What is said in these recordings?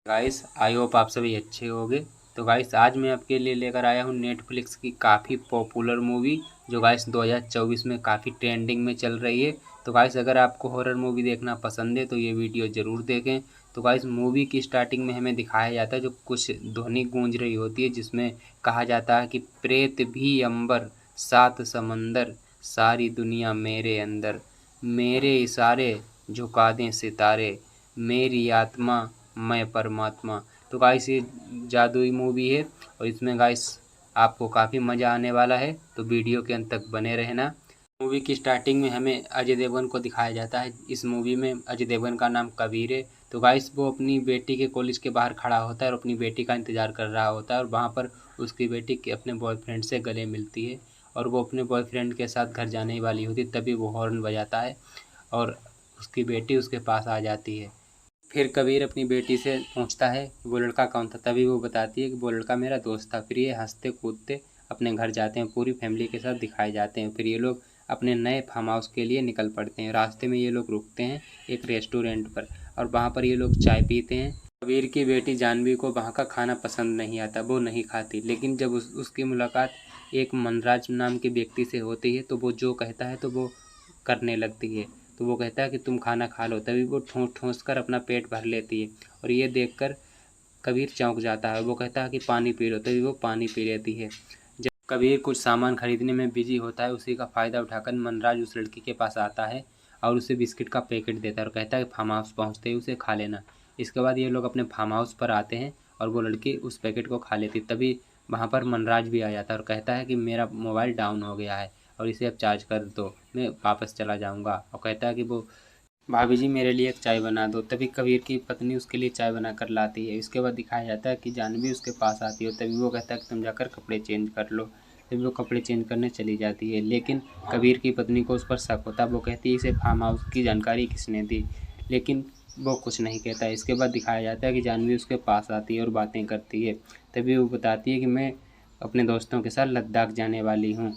Guys I hope आप सभी अच्छे होंगे। तो गाइस आज मैं आपके लिए लेकर आया हूँ नेटफ्लिक्स की काफ़ी पॉपुलर मूवी जो गाइस 2024 में काफ़ी ट्रेंडिंग में चल रही है। तो गाइस अगर आपको हॉरर मूवी देखना पसंद है तो ये वीडियो ज़रूर देखें। तो गाइस मूवी की स्टार्टिंग में हमें दिखाया जाता है जो कुछ ध्वनि गूंज रही होती है जिसमें कहा जाता है कि प्रेत भी अंबर सात समंदर सारी दुनिया मेरे अंदर मेरे इशारे झुका दें सितारे मेरी आत्मा मैं परमात्मा। तो गाइस ये जादुई मूवी है और इसमें गाइस आपको काफ़ी मज़ा आने वाला है, तो वीडियो के अंत तक बने रहना। मूवी की स्टार्टिंग में हमें अजय देवगन को दिखाया जाता है। इस मूवी में अजय देवगन का नाम कबीर है। तो गाइस वो अपनी बेटी के कॉलेज के बाहर खड़ा होता है और अपनी बेटी का इंतज़ार कर रहा होता है और वहाँ पर उसकी बेटी अपने बॉयफ्रेंड से गले मिलती है और वो अपने बॉयफ्रेंड के साथ घर जाने वाली होती है। तभी वो हॉर्न बजाता है और उसकी बेटी उसके पास आ जाती है। फिर कबीर अपनी बेटी से पूछता है कि वो लड़का कौन था। तभी वो बताती है कि वो लड़का मेरा दोस्त था। फिर ये हंसते कूदते अपने घर जाते हैं, पूरी फैमिली के साथ दिखाए जाते हैं। फिर ये लोग अपने नए फार्म हाउस के लिए निकल पड़ते हैं। रास्ते में ये लोग रुकते हैं एक रेस्टोरेंट पर और वहाँ पर ये लोग चाय पीते हैं। कबीर की बेटी जानवी को वहाँ का खाना पसंद नहीं आता, वो नहीं खाती। लेकिन जब उसकी मुलाकात एक मनराज नाम के व्यक्ति से होती है तो वो जो कहता है तो वो करने लगती है। तो वो कहता है कि तुम खाना खा लो। तभी वो ठूँस ठूँस कर अपना पेट भर लेती है और ये देखकर कबीर चौंक जाता है। वो कहता है कि पानी पी लो। तभी वो पानी पी लेती है। जब कबीर कुछ सामान खरीदने में बिजी होता है उसी का फ़ायदा उठाकर मनराज उस लड़की के पास आता है और उसे बिस्किट का पैकेट देता है और कहता है कि फार्म हाउस पहुँचते ही उसे खा लेना। इसके बाद ये लोग अपने फार्म हाउस पर आते हैं और वो लड़की उस पैकेट को खा लेती। तभी वहाँ पर मनराज भी आ जाता है और कहता है कि मेरा मोबाइल डाउन हो गया है और इसे अब चार्ज कर दो, मैं वापस चला जाऊँगा। और कहता है कि वो भाभी जी मेरे लिए एक चाय बना दो। तभी कबीर की पत्नी उसके लिए चाय बना कर लाती है। इसके बाद दिखाया जाता है कि जानवी उसके पास आती है। तभी वो कहता है कि तुम जाकर कपड़े चेंज कर लो। तभी वो कपड़े चेंज करने चली जाती है। लेकिन कबीर की पत्नी को उस पर शक होता है। वो कहती है इसे फार्म हाउस की जानकारी किसने दी, लेकिन वो कुछ नहीं कहता। इसके बाद दिखाया जाता है कि जानवी उसके पास आती है और बातें करती है। तभी वो बताती है कि मैं अपने दोस्तों के साथ लद्दाख जाने वाली हूँ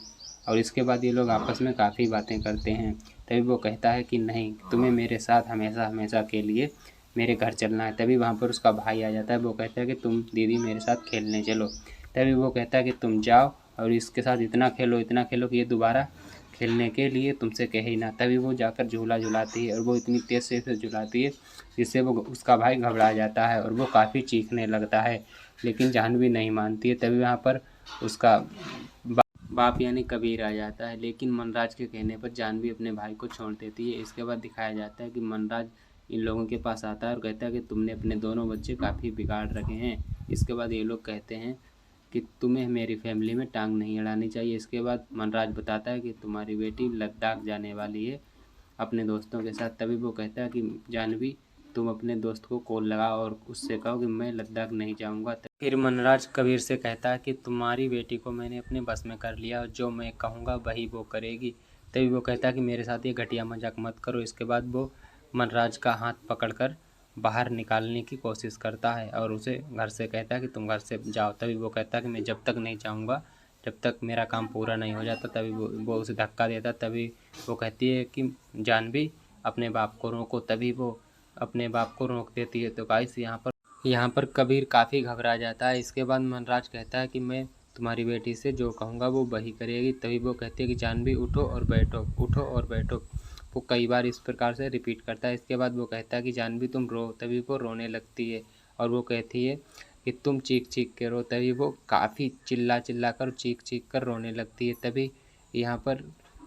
और इसके बाद ये लोग आपस में काफ़ी बातें करते हैं। तभी वो कहता है कि नहीं, तुम्हें मेरे साथ हमेशा हमेशा के लिए मेरे घर चलना है। तभी वहाँ पर उसका भाई आ जाता है। वो कहता है कि तुम दीदी मेरे साथ खेलने चलो। तभी वो कहता है कि तुम जाओ और इसके साथ इतना खेलो कि ये दोबारा खेलने के लिए तुमसे कहे ही ना। तभी वो जाकर झूला झुलाती है और वो इतनी तेज़ से झुलाती है जिससे वो उसका भाई घबरा जाता है और वो काफ़ी चीखने लगता है। लेकिन जाह्नवी नहीं मानती है। तभी वहाँ पर उसका बाप यानी कबीर आ जाता है। लेकिन मनराज के कहने पर जाह्नवी अपने भाई को छोड़ देती है। इसके बाद दिखाया जाता है कि मनराज इन लोगों के पास आता है और कहता है कि तुमने अपने दोनों बच्चे काफ़ी बिगाड़ रखे हैं। इसके बाद ये लोग कहते हैं कि तुम्हें मेरी फैमिली में टांग नहीं अड़ानी चाहिए। इसके बाद मनराज बताता है कि तुम्हारी बेटी लद्दाख जाने वाली है अपने दोस्तों के साथ। तभी वो कहता है कि जाह्नवी तुम अपने दोस्त को कॉल लगाओ और उससे कहो कि मैं लद्दाख नहीं जाऊंगा। फिर मनराज कबीर से कहता है कि तुम्हारी बेटी को मैंने अपने बस में कर लिया और जो मैं कहूँगा वही वो करेगी। तभी वो कहता है कि मेरे साथ ये घटिया मजाक मत करो। इसके बाद वो मनराज का हाथ पकड़कर बाहर निकालने की कोशिश करता है और उसे घर से कहता है कि तुम घर से जाओ। तभी वो कहता है कि मैं जब तक नहीं जाऊँगा जब तक मेरा काम पूरा नहीं हो जाता। तभी वो उसे धक्का देता। तभी वो कहती है कि जाह्नवी अपने बाप को रोको। तभी वो अपने बाप को रोक देती है। तो गाइस यहाँ पर कबीर काफ़ी घबरा जाता है। इसके बाद मनराज कहता है कि मैं तुम्हारी बेटी से जो कहूँगा वो वही करेगी। तभी वो कहती है कि जाह्नवी उठो और बैठो, उठो और बैठो। वो कई बार इस प्रकार से रिपीट करता है। इसके बाद वो कहता है कि जाह्नवी तुम रो। तभी वो रोने लगती है और वो कहती है कि तुम चीख चीख के रो। तभी वो काफ़ी चिल्ला चिल्ला कर चीख चीख कर रोने लगती है। तभी यहाँ पर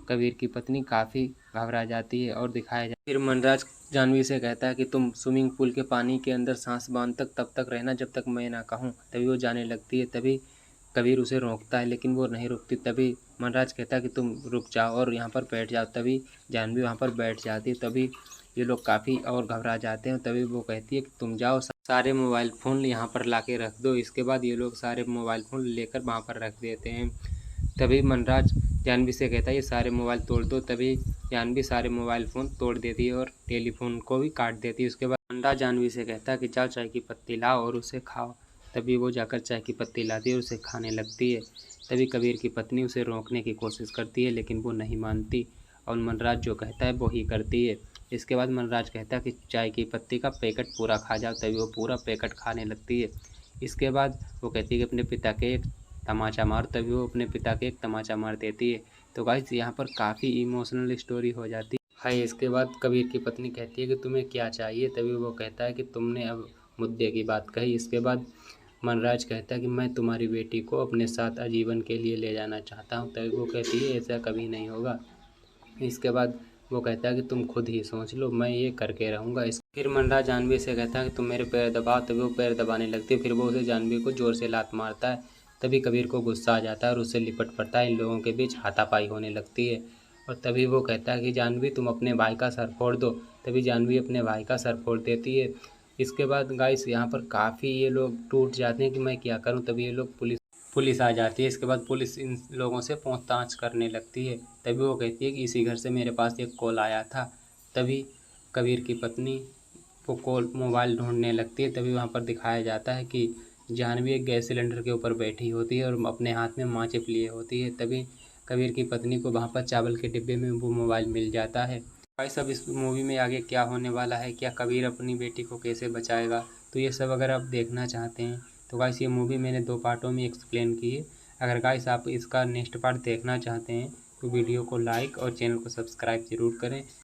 कबीर की पत्नी काफ़ी घबरा जाती है और दिखाया जाता है। फिर मनराज जाह्नवी से कहता है कि तुम स्विमिंग पूल के पानी के अंदर सांस बांध तब तक रहना जब तक मैं ना कहूँ। तभी वो जाने लगती है। तभी कबीर उसे रोकता है लेकिन वो नहीं रुकती। तभी मनराज कहता है कि तुम रुक जाओ और यहाँ पर बैठ जाओ। तभी जाह्नवी वहाँ पर बैठ जाती है। तभी ये लोग काफ़ी और घबरा जाते हैं। तभी वो कहती है कि तुम जाओ सारे मोबाइल फ़ोन यहाँ पर ला के रख दो। इसके बाद ये लोग सारे मोबाइल फ़ोन लेकर वहाँ पर रख देते हैं। तभी मनराज जाह्नवी से कहता है ये सारे मोबाइल तोड़ दो। तभी जाह्नवी सारे मोबाइल फ़ोन तोड़ देती है और टेलीफोन को भी काट देती है। उसके बाद मनराज जाह्नवी से कहता है कि जाओ चाय की पत्ती लाओ और उसे खाओ। तभी वो जाकर चाय की पत्ती लाती है और उसे खाने लगती है। तभी कबीर की पत्नी उसे रोकने की कोशिश करती है लेकिन वो नहीं मानती और मनराज जो कहता है वो ही करती है। इसके बाद मनराज कहता है कि चाय की पत्ती का पैकेट पूरा खा जाओ, तभी वो पूरा पैकेट खाने लगती है। इसके बाद वो कहती है कि अपने पिता के एक तमाचा मार, तभी वो अपने पिता के एक तमाचा मार देती है। तो गाइस यहाँ पर काफ़ी इमोशनल स्टोरी हो जाती है। इसके बाद कबीर की पत्नी कहती है कि तुम्हें क्या चाहिए, तभी वो कहता है कि तुमने अब मुद्दे की बात कही। इसके बाद मनराज कहता है कि मैं तुम्हारी बेटी को अपने साथ आजीवन के लिए ले जाना चाहता हूँ, तभी वो कहती है ऐसा कभी नहीं होगा। इसके बाद वो कहता है कि तुम खुद ही सोच लो, मैं ये करके रहूँगा। फिर मनराज जानवी से कहता है कि तुम मेरे पैर दबाओ, तभी वो पैर दबाने लगती है। फिर वो उसे जानवी को ज़ोर से लात मारता है। तभी कबीर को गुस्सा आ जाता है और उससे लिपट पड़ता है। इन लोगों के बीच हाथापाई होने लगती है और तभी वो कहता है कि जानवी तुम अपने भाई का सर फोड़ दो। तभी जानवी अपने भाई का सर फोड़ देती है। इसके बाद गाइस यहाँ पर काफ़ी ये लोग टूट जाते हैं कि मैं क्या करूँ। तभी ये लोग पुलिस आ जाती है। इसके बाद पुलिस इन लोगों से पूछताछ करने लगती है। तभी वो कहती है कि इसी घर से मेरे पास एक कॉल आया था। तभी कबीर की पत्नी वो कॉल मोबाइल ढूंढने लगती है। तभी वहाँ पर दिखाया जाता है कि जानवी एक गैस सिलेंडर के ऊपर बैठी होती है और अपने हाथ में माचिस लिए होती है। तभी कबीर की पत्नी को वहाँ पर चावल के डिब्बे में वो मोबाइल मिल जाता है। भाई सब इस मूवी में आगे क्या होने वाला है, क्या कबीर अपनी बेटी को कैसे बचाएगा, तो ये सब अगर आप देखना चाहते हैं तो गाइस ये मूवी मैंने 2 पार्टों में एक्सप्लेन की है। अगर गाइस आप इसका नेक्स्ट पार्ट देखना चाहते हैं तो वीडियो को लाइक और चैनल को सब्सक्राइब ज़रूर करें।